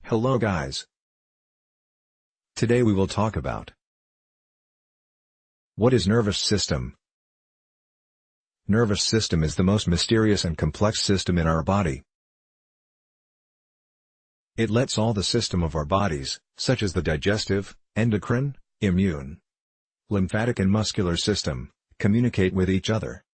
Hello guys. Today we will talk about what is nervous system. Nervous system is the most mysterious and complex system in our body. It lets all the system of our bodies, such as the digestive, endocrine, immune, lymphatic and muscular system, communicate with each other.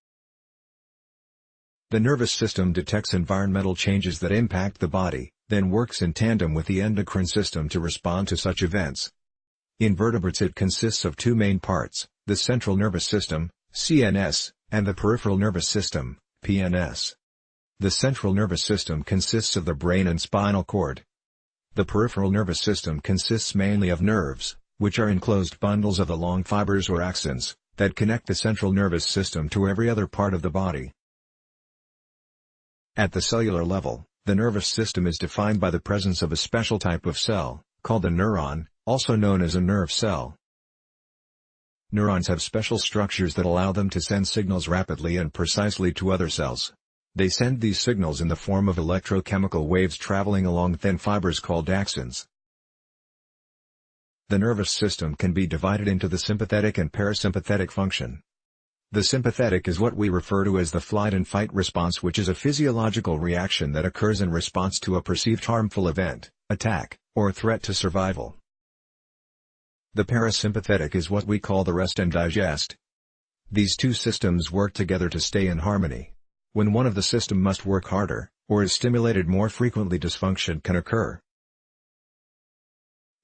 The nervous system detects environmental changes that impact the body, then works in tandem with the endocrine system to respond to such events. In vertebrates it consists of two main parts, the central nervous system, CNS, and the peripheral nervous system, PNS. The central nervous system consists of the brain and spinal cord. The peripheral nervous system consists mainly of nerves, which are enclosed bundles of the long fibers or axons, that connect the central nervous system to every other part of the body. At the cellular level, the nervous system is defined by the presence of a special type of cell, called a neuron, also known as a nerve cell. Neurons have special structures that allow them to send signals rapidly and precisely to other cells. They send these signals in the form of electrochemical waves traveling along thin fibers called axons. The nervous system can be divided into the sympathetic and parasympathetic function. The sympathetic is what we refer to as the flight and fight response, which is a physiological reaction that occurs in response to a perceived harmful event, attack, or threat to survival. The parasympathetic is what we call the rest and digest. These two systems work together to stay in harmony. When one of the system must work harder, or is stimulated more frequently, dysfunction can occur.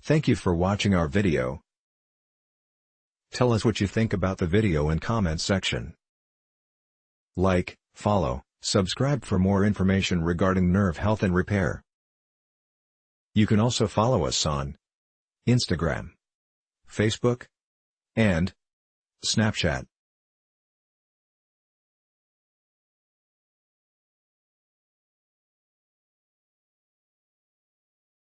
Thank you for watching our video. Tell us what you think about the video in comment section. Like, follow, subscribe for more information regarding nerve health and repair. You can also follow us on Instagram, Facebook, and Snapchat.